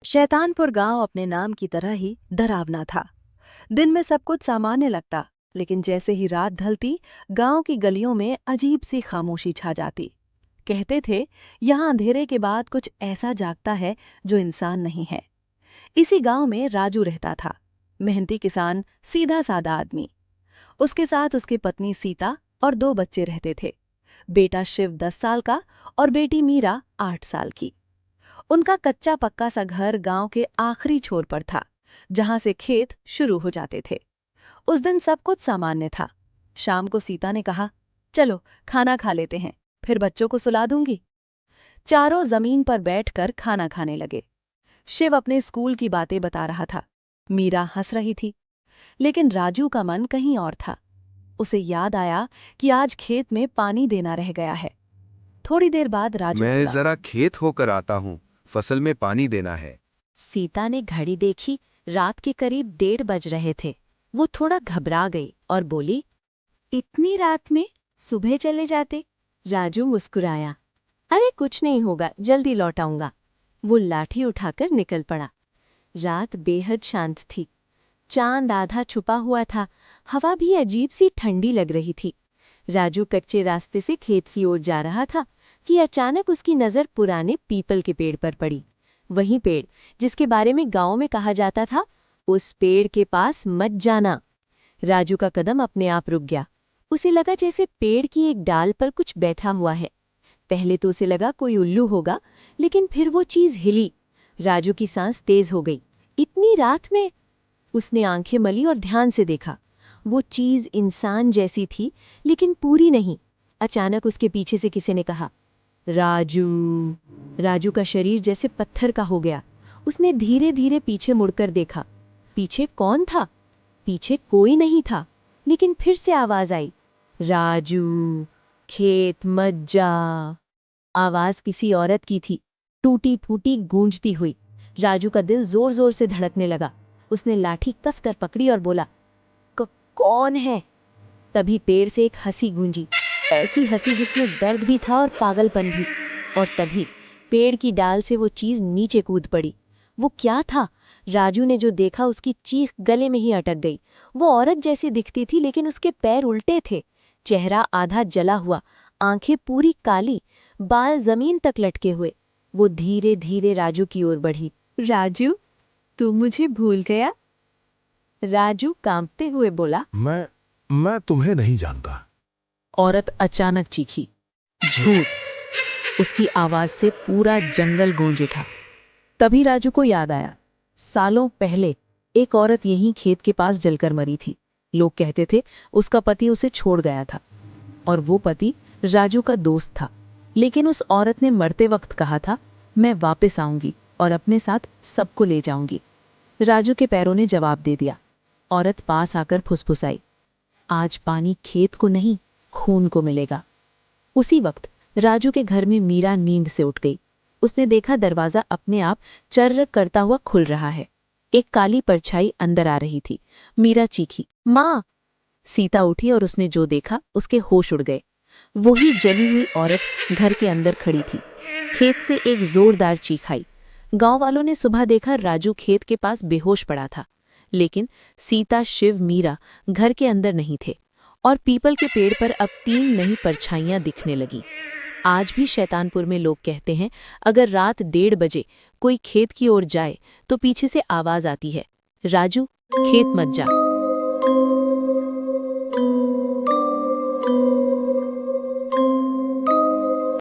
शैतानपुर गांव अपने नाम की तरह ही डरावना था। दिन में सब कुछ सामान्य लगता, लेकिन जैसे ही रात ढलती, गांव की गलियों में अजीब सी खामोशी छा जाती। कहते थे, यहाँ अंधेरे के बाद कुछ ऐसा जागता है जो इंसान नहीं है। इसी गांव में राजू रहता था, मेहनती किसान, सीधा सादा आदमी। उसके साथ उसकी पत्नी सीता और 2 बच्चे रहते थे। बेटा शिव 10 साल का और बेटी मीरा 8 साल की। उनका कच्चा पक्का सा घर गांव के आखिरी छोर पर था, जहां से खेत शुरू हो जाते थे। उस दिन सब कुछ सामान्य था। शाम को सीता ने कहा, चलो खाना खा लेते हैं, फिर बच्चों को सुला दूंगी। चारों जमीन पर बैठकर खाना खाने लगे। शिव अपने स्कूल की बातें बता रहा था, मीरा हंस रही थी। लेकिन राजू का मन कहीं और था। उसे याद आया कि आज खेत में पानी देना रह गया है। थोड़ी देर बाद राजू मैं बोला, जरा खेत होकर आता हूँ, फसल में पानी देना है। सीता ने घड़ी देखी। रात के करीब 1:30 बज रहे थे। वो थोड़ा घबरा गई और बोली, इतनी रात में? सुबह चले जाते। राजू मुस्कुराया, अरे कुछ नहीं होगा, जल्दी लौट आऊंगा। वो लाठी उठाकर निकल पड़ा। रात बेहद शांत थी। चांद आधा छुपा हुआ था। हवा भी अजीब सी ठंडी लग रही थी। राजू कच्चे रास्ते से खेत की ओर जा रहा था कि अचानक उसकी नज़र पुराने पीपल के पेड़ पर पड़ी। वही पेड़ जिसके बारे में गांव में कहा जाता था, उस पेड़ के पास मत जाना। राजू का कदम अपने आप रुक गया। उसे लगा जैसे पेड़ की एक डाल पर कुछ बैठा हुआ है। पहले तो उसे लगा कोई उल्लू होगा, लेकिन फिर वो चीज हिली। राजू की सांस तेज हो गई। इतनी रात में? उसने आंखें मली और ध्यान से देखा। वो चीज इंसान जैसी थी, लेकिन पूरी नहीं। अचानक उसके पीछे से किसी ने कहा, राजू। राजू का शरीर जैसे पत्थर का हो गया। उसने धीरे धीरे पीछे मुड़कर देखा। पीछे कौन था? पीछे कोई नहीं था। लेकिन फिर से आवाज आई, राजू, खेत मत जा। आवाज किसी औरत की थी, टूटी फूटी गूंजती हुई। राजू का दिल जोर जोर से धड़कने लगा। उसने लाठी कसकर पकड़ी और बोला, कौन है? तभी पेड़ से एक हंसी गूंजी, ऐसी हंसी जिसमें दर्द भी था और पागलपन भी। और तभी पेड़ की डाल से वो चीज नीचे कूद पड़ी। वो क्या था? राजू ने जो देखा उसकी चीख गले में ही अटक गई। वो औरत जैसी दिखती थी, लेकिन उसके पैर उल्टे थे। चेहरा आधा जला हुआ, आंखें पूरी काली, बाल जमीन तक लटके हुए। वो धीरे धीरे राजू की ओर बढ़ी। राजू, तू मुझे भूल गया? राजू कांपते हुए बोला। मैं तुम्हें नहीं जानता। औरत अचानक चीखी, झूठ। उसकी आवाज से पूरा जंगल गूंज उठा। तभी राजू को याद आया, सालों पहले एक औरत यहीं खेत के पास जलकर मरी थी। लोग कहते थे उसका पति उसे छोड़ गया था, और वो पति राजू का दोस्त था। लेकिन उस औरत ने मरते वक्त कहा था, मैं वापस आऊंगी और अपने साथ सबको ले जाऊंगी। राजू के पैरों ने जवाब दे दिया। औरत पास आकर फुसफुसाई, आज पानी खेत को नहीं, खून को मिलेगा। उसी वक्त राजू के घर में मीरा नींद से उठ गई। उसने देखा दरवाजा अपने आप चर्र करता हुआ खुल रहा है। एक काली परछाई अंदर आ रही थी। मीरा चीखी, माँ! सीता उठी और उसने जो देखा उसके होश उड़ गए। वही जली हुई औरत घर के अंदर खड़ी थी। खेत से एक जोरदार चीख आई। गांव वालों ने सुबह देखा राजू खेत के पास बेहोश पड़ा था, लेकिन सीता, शिव, मीरा घर के अंदर नहीं थे, और पीपल के पेड़ पर अब 3 नई परछाइयां दिखने लगी। आज भी शैतानपुर में लोग कहते हैं, अगर रात 1:30 बजे कोई खेत की ओर जाए तो पीछे से आवाज आती है, राजू, खेत मत जा।